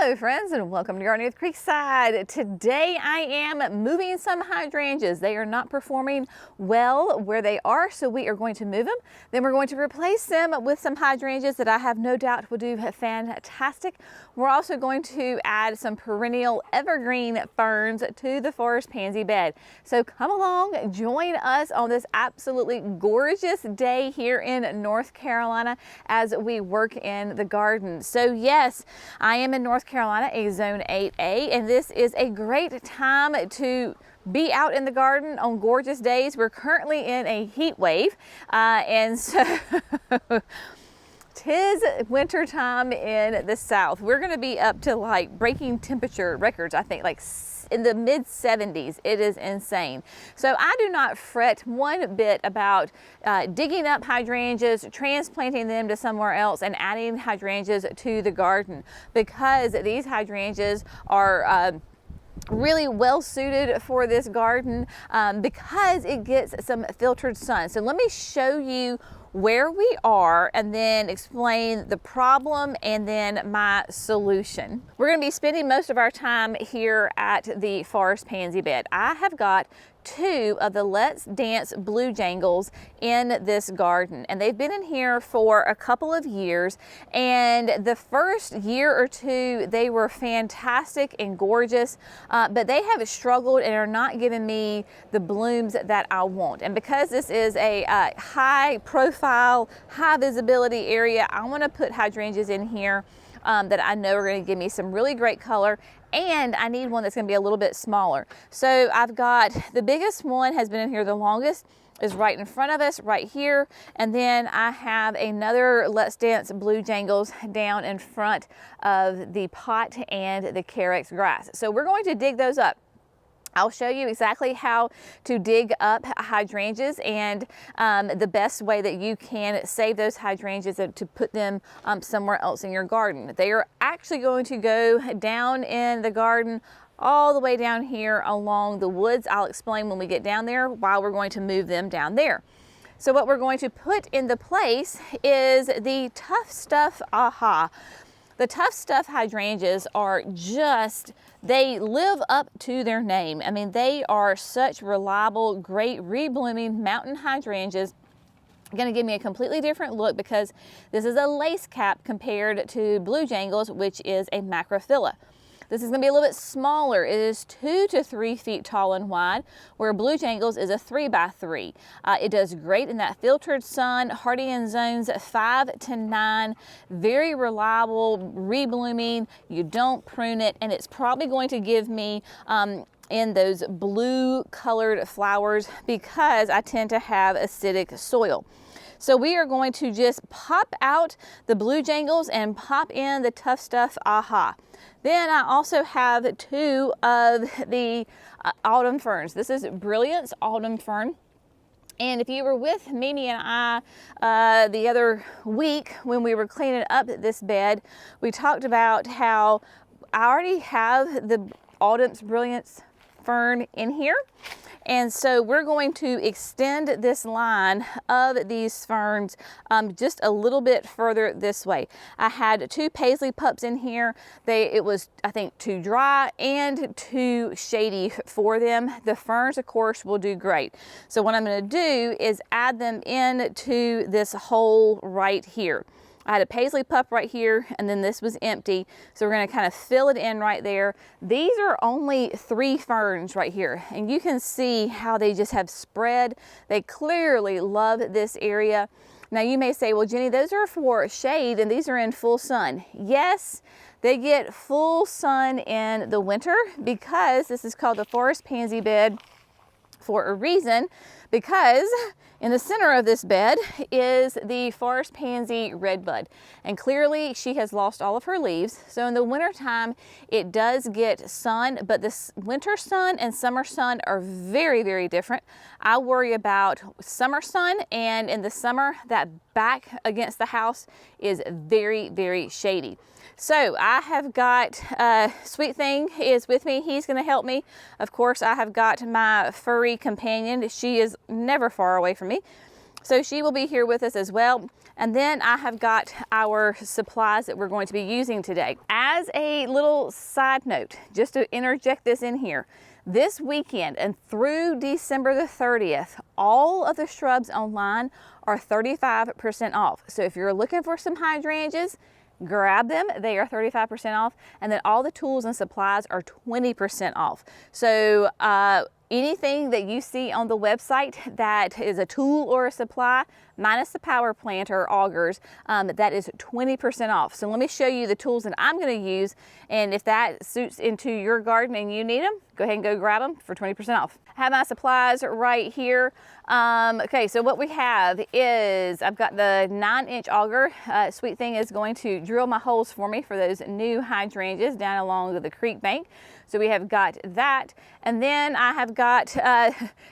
Hello friends, and welcome to Gardening with Creekside. Today I am moving some hydrangeas. They are not performing well where they are, so we are going to move them. Then we're going to replace them with some hydrangeas that I have no doubt will do fantastic. We're also going to add some perennial evergreen ferns to the forest pansy bed. So come along, join us on this absolutely gorgeous day here in North Carolina as we work in the garden. So yes, I am in North Carolina, a Zone 8A, and this is a great time to be out in the garden on gorgeous days. We're currently in a heat wave, and so tis winter time in the south. We're going to be up to like breaking temperature records, I think, like in the mid 70s. It is insane. So I do not fret one bit about digging up hydrangeas, transplanting them to somewhere else, and adding hydrangeas to the garden, because these hydrangeas are really well suited for this garden because it gets some filtered sun. So let me show you where we are and then explain the problem and then my solution. We're going to be spending most of our time here at the forest pansy bed. I have got two of the Let's Dance blue jangles in this garden, and they've been in here for a couple of years, and the first year or two they were fantastic and gorgeous, but they have struggled and are not giving me the blooms that I want. And because this is a high profile, high visibility area, I want to put hydrangeas in here that I know are going to give me some really great color, and I need one that's going to be a little bit smaller. So I've got the biggest one has been in here the longest, is right in front of us right here, and then I have another Let's Dance blue jangles down in front of the pot and the carex grass. So we're going to dig those up. I'll show you exactly how to dig up hydrangeas and the best way that you can save those hydrangeas and to put them somewhere else in your garden. They are actually going to go down in the garden all the way down here along the woods. I'll explain when we get down there why we're going to move them down there. So what we're going to put in the place is the Tough Stuff AHA. The Tough Stuff hydrangeas are just, they live up to their name. I mean, they are such reliable, great reblooming mountain hydrangeas. Going to give me a completely different look because this is a lace cap compared to blue jangles, which is a macrophylla. This is going to be a little bit smaller. It is 2 to 3 feet tall and wide, where blue jangles is a 3 by 3. It does great in that filtered sun, hardy in zones 5 to 9, very reliable, reblooming. You don't prune it, and it's probably going to give me in those blue colored flowers because I tend to have acidic soil. So we are going to just pop out the blue jangles and pop in the Tough Stuff AHA. Then I also have two of the autumn ferns. This is Brilliance Autumn Fern. And if you were with Mimi and I the other week when we were cleaning up this bed, we talked about how I already have the Autumn's Brilliance Fern in here. And so we're going to extend this line of these ferns just a little bit further this way. I had two paisley pups in here. It was, I think, too dry and too shady for them. The ferns, of course, will do great. So what I'm going to do is add them into this hole right here. I had a paisley pup right here, and then this was empty. So we're gonna kind of fill it in right there. These are only 3 ferns right here, and you can see how they just have spread. They clearly love this area. Now you may say, well, Jenny, those are for shade and these are in full sun. Yes, they get full sun in the winter because this is called the forest pansy bed for a reason, because in the center of this bed is the forest pansy redbud, and clearly she has lost all of her leaves. So in the wintertime it does get sun, but this winter sun and summer sun are very, very different. I worry about summer sun, and in the summer that back against the house is very, very shady. So I have got Sweet Thing is with me. He's going to help me. Of course, I have got my furry companion. She is never far away from me. So she will be here with us as well. And then I have got our supplies that we're going to be using today. As a little side note, just to interject this in here, this weekend and through December the 30th, all of the shrubs online are 35% off. So if you're looking for some hydrangeas, grab them. They are 35% off. And then all the tools and supplies are 20% off. So anything that you see on the website that is a tool or a supply, minus the power plant or augers, that is 20% off. So let me show you the tools that I'm going to use, and if that suits into your garden and you need them, go ahead and go grab them for 20% off. I have my supplies right here. Okay, so what we have is I've got the 9-inch auger. Sweet Thing is going to drill my holes for me for those new hydrangeas down along the creek bank. So we have got that, and then I have got,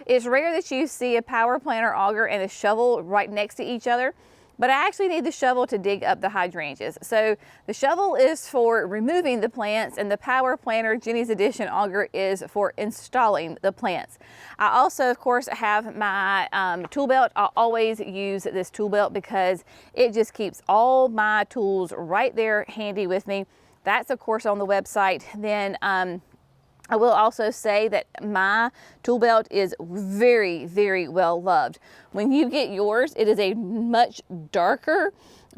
it's rare that you see a power planter auger and a shovel right next to each other, but I actually need the shovel to dig up the hydrangeas. So the shovel is for removing the plants, and the power planter, Jenny's Edition auger, is for installing the plants. I also, of course, have my tool belt. I'll always use this tool belt because it just keeps all my tools right there handy with me. That's, of course, on the website. Then I will also say that my tool belt is very, very well loved. When you get yours, it is a much darker,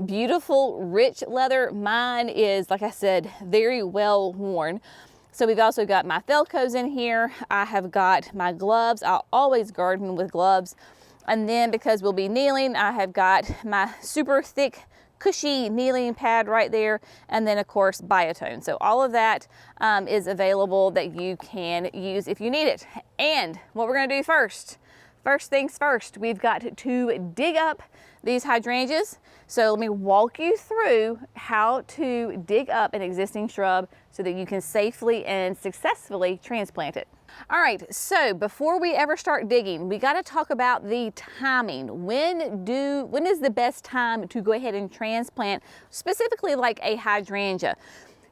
beautiful, rich leather. Mine is, like I said, very well worn. So we've also got my Velcros in here. I have got my gloves. I'll always garden with gloves. And then because we'll be kneeling, I have got my super thick cushy kneeling pad right there, and then of course biotone. So all of that is available that you can use if you need it. And what we're going to do first things first, we've got to dig up these hydrangeas. So let me walk you through how to dig up an existing shrub so that you can safely and successfully transplant it. All right, so before we ever start digging, we got to talk about the timing. When is the best time to go ahead and transplant, specifically like a hydrangea?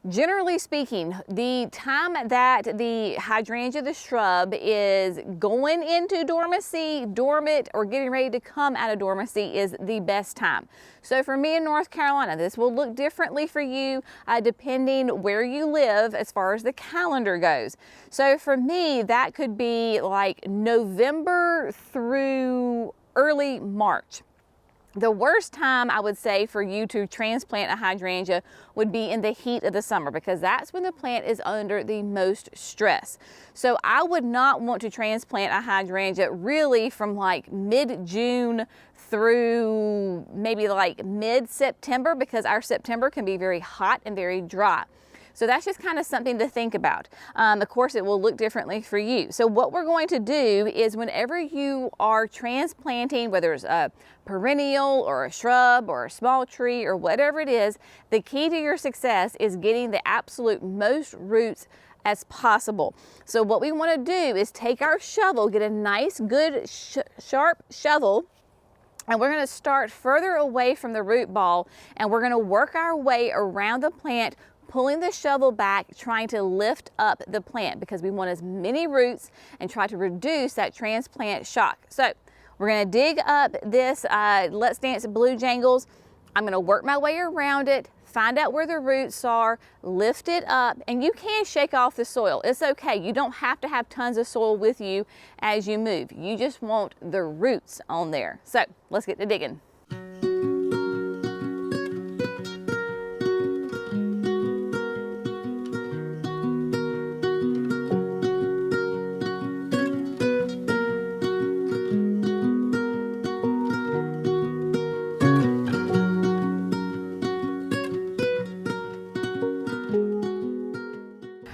Generally speaking, the time that the hydrangea, the shrub, is going into dormancy, dormant, or getting ready to come out of dormancy is the best time. So for me in North Carolina, this will look differently for you depending where you live as far as the calendar goes. So for me, that could be like November through early March. The worst time I would say for you to transplant a hydrangea would be in the heat of the summer, because that's when the plant is under the most stress. So I would not want to transplant a hydrangea really from like mid-June through maybe like mid-September, because our September can be very hot and very dry. So that's just kind of something to think about. Of course, it will look differently for you. So what we're going to do is whenever you are transplanting, whether it's a perennial or a shrub or a small tree or whatever it is, the key to your success is getting the absolute most roots as possible. So what we want to do is take our shovel, get a nice, good, sharp shovel, and we're going to start further away from the root ball, and we're going to work our way around the plant, pulling the shovel back, trying to lift up the plant, because we want as many roots and try to reduce that transplant shock. So we're going to dig up this Let's Dance Blue Jangles. I'm going to work my way around it, find out where the roots are, lift it up, and you can shake off the soil. It's okay. You don't have to have tons of soil with you as you move. You just want the roots on there. So let's get to digging.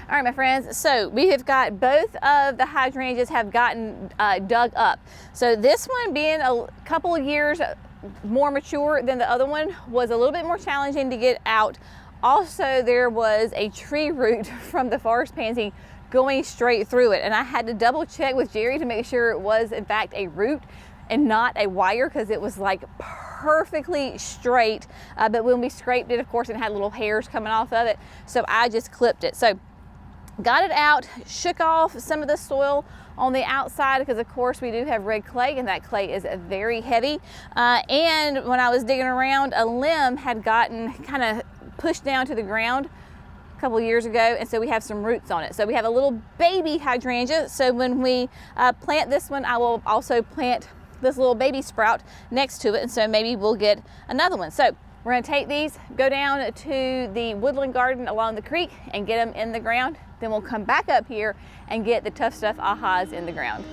All right, my friends, so we have got both of the hydrangeas have gotten dug up. So this one, being a couple of years more mature than the other one, was a little bit more challenging to get out. Also, there was a tree root from the Forest Pansy going straight through it, and I had to double check with Jerry to make sure it was in fact a root and not a wire, because it was like perfectly straight, but when we scraped it, of course, it had little hairs coming off of it, so I just clipped it. So Got it out, shook off some of the soil on the outside because of course we do have red clay and that clay is very heavy. And when I was digging around, a limb had gotten kind of pushed down to the ground a couple years ago, and so we have some roots on it. So we have a little baby hydrangea. So when we plant this one, I will also plant this little baby sprout next to it, and so maybe we'll get another one. So we're going to take these, go down to the woodland garden along the creek and get them in the ground. Then we'll come back up here and get the Tough Stuff Ahas in the ground.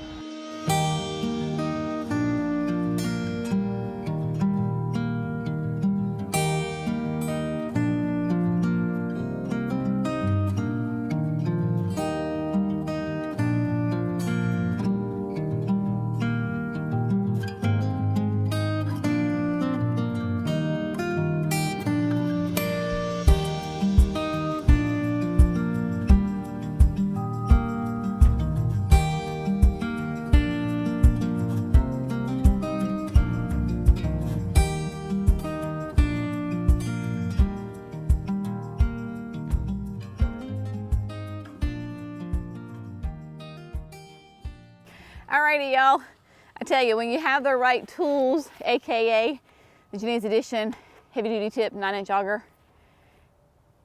Alrighty, y'all. I tell you, when you have the right tools, AKA the Janine's Edition heavy duty tip 9-inch auger,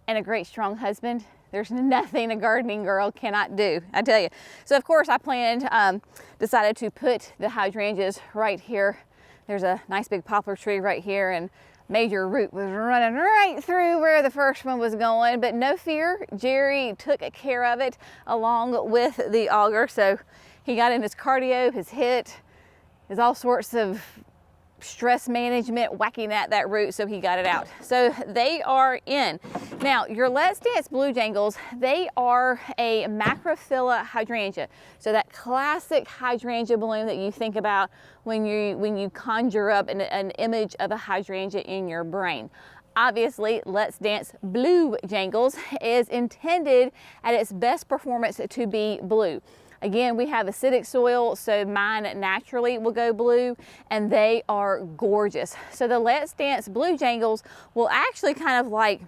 and a great strong husband, there's nothing a gardening girl cannot do, I tell you. So of course I decided to put the hydrangeas right here. There's a nice big poplar tree right here, and major root was running right through where the first one was going, but no fear, Jerry took care of it along with the auger. So he got in his cardio, his HIIT, his all sorts of stress management, whacking at that root, so he got it out. So they are in. Now, your Let's Dance Blue Jangles, they are a macrophylla hydrangea. So that classic hydrangea bloom that you think about when you conjure up an image of a hydrangea in your brain. Obviously, Let's Dance Blue Jangles is intended at its best performance to be blue. Again, we have acidic soil, so mine naturally will go blue, and they are gorgeous. So the Let's Dance Blue Jangles will actually kind of like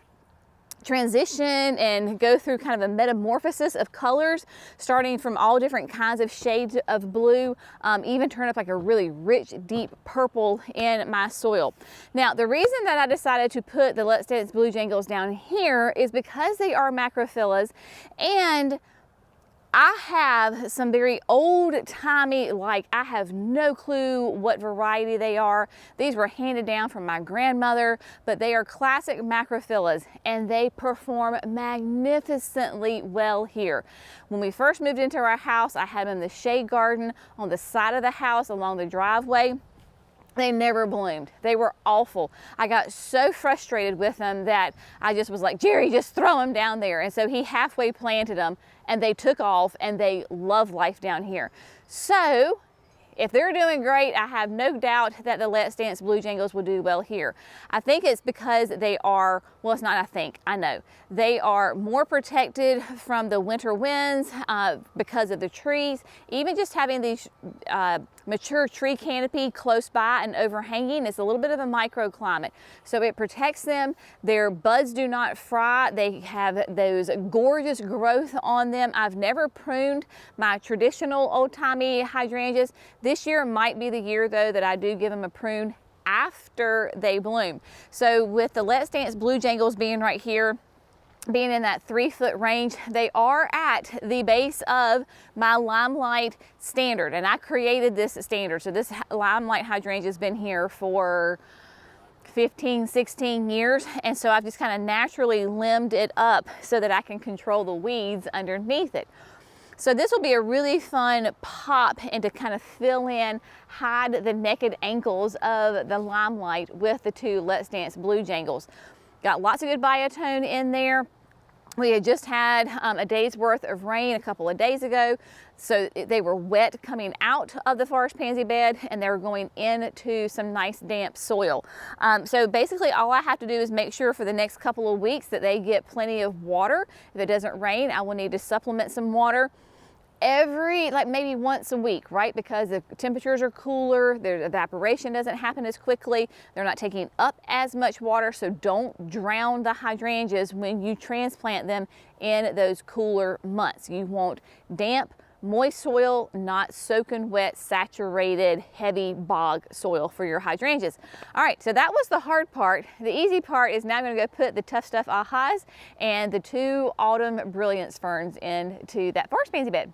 transition and go through kind of a metamorphosis of colors, starting from all different kinds of shades of blue, even turn up like a really rich, deep purple in my soil. Now, the reason that I decided to put the Let's Dance Blue Jangles down here is because they are macrophyllas, and I have some very old-timey, like I have no clue what variety they are. These were handed down from my grandmother, but they are classic macrophyllas, and they perform magnificently well here. When we first moved into our house, I had them in the shade garden on the side of the house along the driveway. They never bloomed. They were awful. I got so frustrated with them that I just was like, Jerry, just throw them down there. And so he halfway planted them, and they took off, and they love life down here. So if they're doing great, I have no doubt that the Let's Dance Blue Jangles will do well here. I think it's because they are, well, it's not I think, I know. They are more protected from the winter winds because of the trees. Even just having these mature tree canopy close by and overhanging, it's a little bit of a microclimate. So it protects them. Their buds do not fry. They have those gorgeous growth on them. I've never pruned my traditional old-timey hydrangeas. This year might be the year though that I do give them a prune after they bloom. So with the Let's Dance Blue Jangles being right here, being in that 3-foot range, they are at the base of my Limelight standard, and I created this standard. So this Limelight hydrangea has been here for 15, 16 years, and so I've just kind of naturally limbed it up so that I can control the weeds underneath it. So this will be a really fun pop and to kind of fill in, hide the naked ankles of the Limelight with the two Let's Dance Blue Jangles. Got lots of good biotone in there. We had just had a day's worth of rain a couple of days ago, so they were wet coming out of the Forest Pansy bed, and they were going into some nice damp soil. So basically all I have to do is make sure for the next couple of weeks that they get plenty of water. If it doesn't rain, I will need to supplement some water. every, like maybe once a week, right? Because the temperatures are cooler, their evaporation doesn't happen as quickly, they're not taking up as much water, so don't drown the hydrangeas when you transplant them in those cooler months. You want damp, moist soil, not soaking wet, saturated, heavy bog soil for your hydrangeas. All right, so that was the hard part. The easy part is now I'm gonna go put the Tough Stuff Ahas and the 2 autumn brilliance ferns into that forest pansy bed.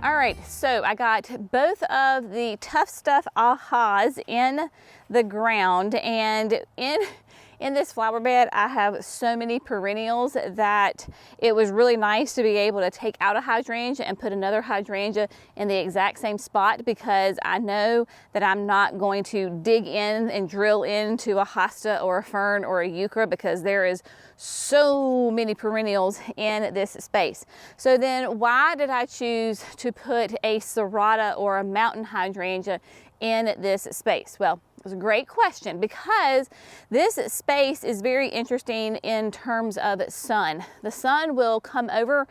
All right, so I got both of the Tough Stuff Ahas in the ground, and in this flower bed I have so many perennials that it was really nice to be able to take out a hydrangea and put another hydrangea in the exact same spot, because I know that I'm not going to dig in and drill into a hosta or a fern or a euchre, because there is so many perennials in this space. So then why did I choose to put a serrata or a mountain hydrangea in this space? Well, it was a great question, because this space is very interesting in terms of sun. The sun will come over,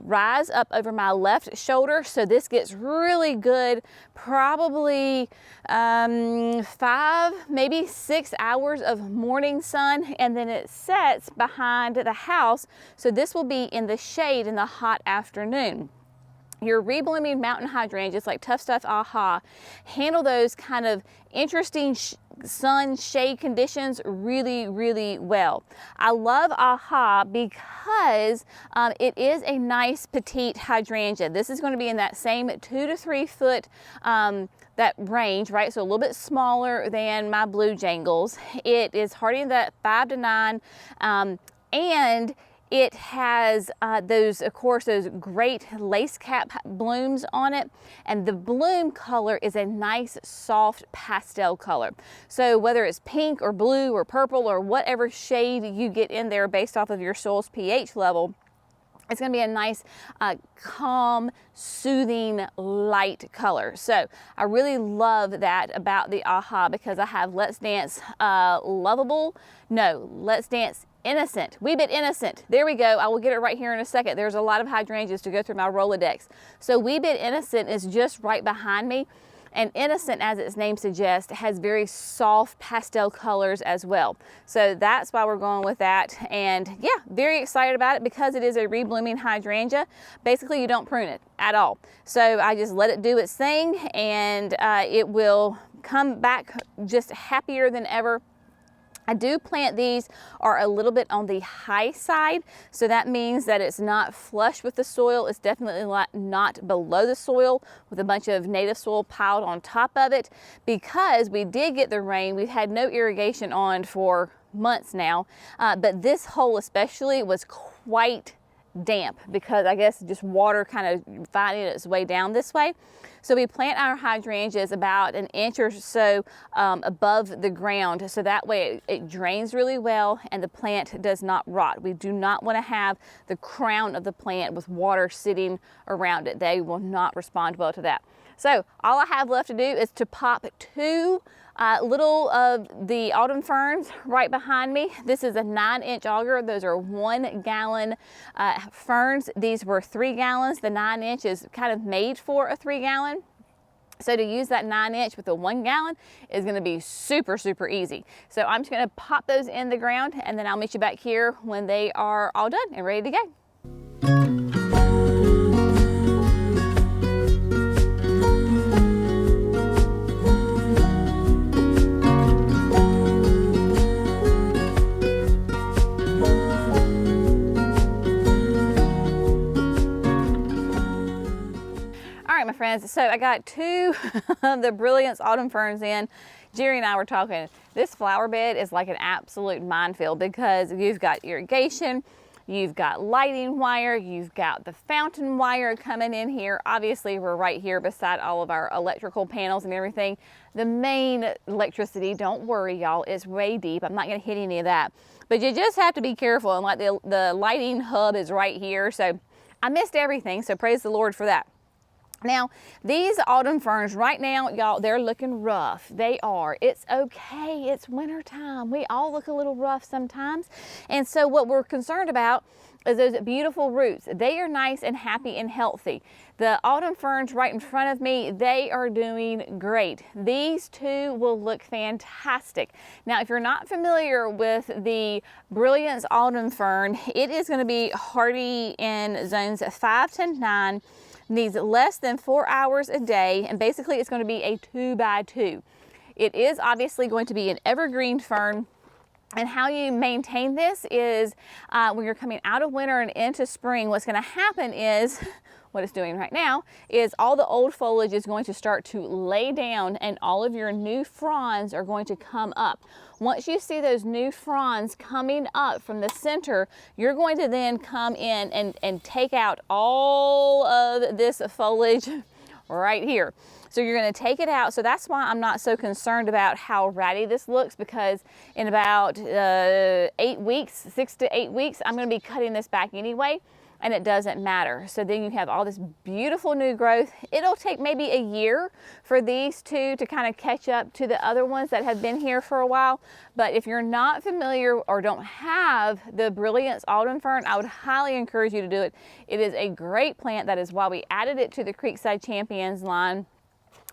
rise up over my left shoulder, so this gets really good, probably 5, maybe 6 hours of morning sun, and then it sets behind the house, so this will be in the shade in the hot afternoon. Your reblooming mountain hydrangeas like Tough Stuff Aha handle those kind of interesting sun shade conditions really, really well. I love Aha because it is a nice petite hydrangea. This is going to be in that same 2 to 3 foot that range, right? So a little bit smaller than my blue Jangles. It is hardy in that 5 to 9 and it has those, of course, those great lace cap blooms on it, and the bloom color is a nice soft pastel color. So whether it's pink or blue or purple or whatever shade you get in there based off of your soil's pH level, it's going to be a nice, calm, soothing, light color. So I really love that about the Aha, because I have Let's Dance Lovable, no, Let's Dance Innocent, Wee Bit Innocent. There we go. I will get it right here in a second. There's a lot of hydrangeas to go through my Rolodex. So Wee Bit Innocent is just right behind me. And Innocent, as its name suggests, has very soft pastel colors as well. So that's why we're going with that. And yeah, very excited about it because it is a reblooming hydrangea. Basically, you don't prune it at all. So I just let it do its thing, and it will come back just happier than ever. I do plant these are a little bit on the high side, so that means that it's not flush with the soil. It's definitely not below the soil with a bunch of native soil piled on top of it, because we did get the rain. We've had no irrigation on for months now, but this hole especially was quite damp because I guess just water kind of finding its way down this way. So we plant our hydrangeas about an inch or so above the ground, so that way it drains really well and the plant does not rot. We do not want to have the crown of the plant with water sitting around it. They will not respond well to that. So all I have left to do is to pop 2 little of the autumn ferns right behind me. This is a 9-inch auger. Those are 1 gallon ferns. These were 3 gallons. The 9-inch is kind of made for a 3 gallon. So to use that 9-inch with a 1 gallon is going to be super, super easy. So I'm just going to pop those in the ground, and then I'll meet you back here when they are all done and ready to go. my friends. So I got 2 of the Brilliance Autumn Ferns in. Jerry and I were talking, this flower bed is like an absolute minefield because you've got irrigation, you've got lighting wire, you've got the fountain wire coming in here. Obviously, we're right here beside all of our electrical panels and everything. The main electricity, don't worry y'all, is way deep. I'm not gonna hit any of that. But you just have to be careful, and like the lighting hub is right here. So I missed everything, so praise the Lord for that. Now, these autumn ferns right now, y'all, they're looking rough. They are. It's okay. It's winter time. We all look a little rough sometimes. And so what we're concerned about is those beautiful roots. They are nice and happy and healthy. The autumn ferns right in front of me, they are doing great. These 2 will look fantastic. Now, if you're not familiar with the Brilliance Autumn Fern, it is going to be hardy in zones 5 to 9. Needs less than 4 hours a day, and basically it's going to be a 2x2. It is obviously going to be an evergreen fern, and how you maintain this is when you're coming out of winter and into spring, what's going to happen is, what it's doing right now, is all the old foliage is going to start to lay down and all of your new fronds are going to come up. Once you see those new fronds coming up from the center, you're going to then come in and take out all of this foliage right here. So you're going to take it out. So that's why I'm not so concerned about how ratty this looks, because in about 8 weeks, 6 to 8 weeks, I'm going to be cutting this back anyway, and it doesn't matter. So then you have all this beautiful new growth. It'll take maybe a year for these 2 to kind of catch up to the other ones that have been here for a while. But if you're not familiar or don't have the Brilliance Autumn Fern, I would highly encourage you to do it. It is a great plant. That is why we added it to the Creekside Champions line.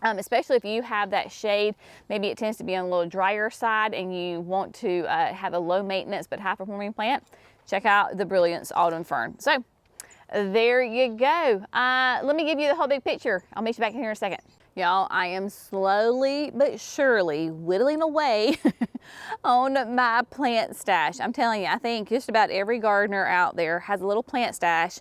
Especially if you have that shade, maybe it tends to be on a little drier side and you want to have a low maintenance but high performing plant, check out the Brilliance Autumn Fern. So there you go. Let me give you the whole big picture. I'll meet you back in here in a second. Y'all, I am slowly but surely whittling away on my plant stash. I'm telling you, I think just about every gardener out there has a little plant stash.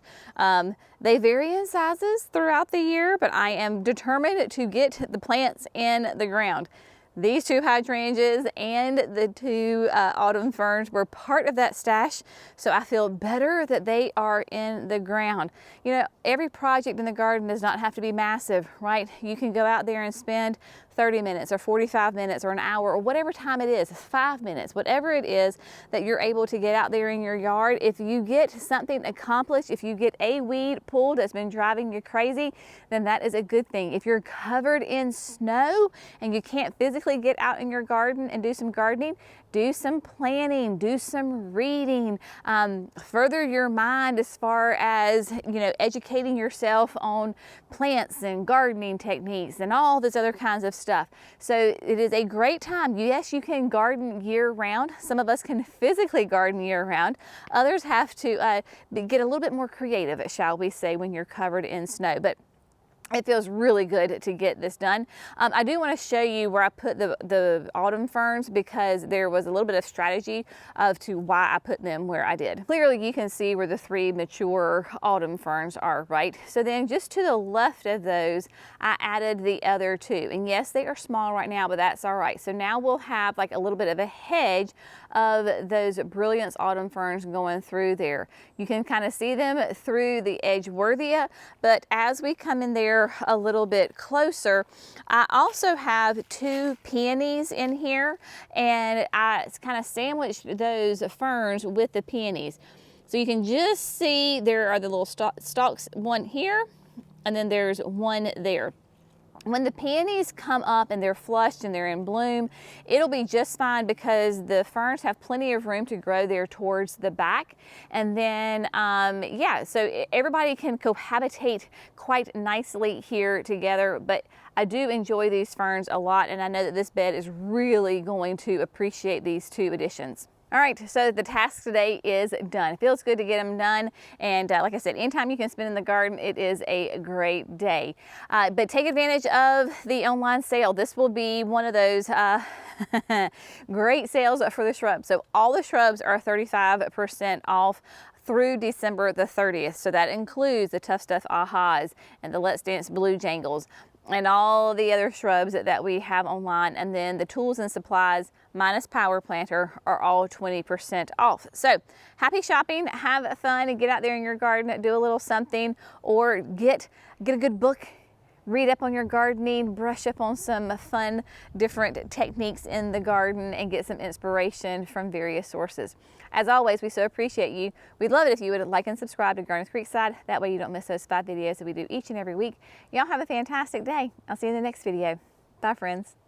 They vary in sizes throughout the year, but I am determined to get the plants in the ground. These 2 hydrangeas and the 2 autumn ferns were part of that stash, so I feel better that they are in the ground. You know, every project in the garden does not have to be massive, right? You can go out there and spend 30 minutes or 45 minutes or an hour or whatever time it is, 5 minutes, whatever it is that you're able to get out there in your yard. If you get something accomplished, if you get a weed pulled that's been driving you crazy, then that is a good thing. If you're covered in snow and you can't physically get out in your garden and do some gardening, do some planning, do some reading, further your mind as far as, you know, educating yourself on plants and gardening techniques and all this other kinds of stuff. So it is a great time. Yes, you can garden year round. Some of us can physically garden year round. Others have to get a little bit more creative, shall we say, when you're covered in snow. But it feels really good to get this done. I do want to show you where I put the autumn ferns, because there was a little bit of strategy to why I put them where I did. Clearly you can see where the 3 mature autumn ferns are, right? So then just to the left of those, I added the other 2. And yes, they are small right now, but that's all right. So now we'll have like a little bit of a hedge of those Brilliance Autumn Ferns going through there. You can kind of see them through the Edgeworthia, but as we come in there a little bit closer, I also have 2 peonies in here, and I kind of sandwiched those ferns with the peonies. So you can just see there are the little stalks, one here, and then there's one there. When the peonies come up and they're flushed and they're in bloom, it'll be just fine, because the ferns have plenty of room to grow there towards the back. And then, yeah, so everybody can cohabitate quite nicely here together. But I do enjoy these ferns a lot, and I know that this bed is really going to appreciate these 2 additions. All right, so the task today is done. It feels good to get them done. And like I said, anytime you can spend in the garden, it is a great day. But take advantage of the online sale. This will be one of those great sales for the shrubs. So all the shrubs are 35% off. through December the 30th. So that includes the Tough Stuff Ahas and the Let's Dance Blue Jangles and all the other shrubs that we have online. And then the tools and supplies minus power planter are all 20% off. So happy shopping, have fun, and get out there in your garden, do a little something, or get a good book, read up on your gardening, brush up on some fun different techniques in the garden, and get some inspiration from various sources. As always, we so appreciate you. We'd love it if you would like and subscribe to Garden with Creekside. That way you don't miss those 5 videos that we do each and every week. Y'all have a fantastic day. I'll see you in the next video. Bye, friends.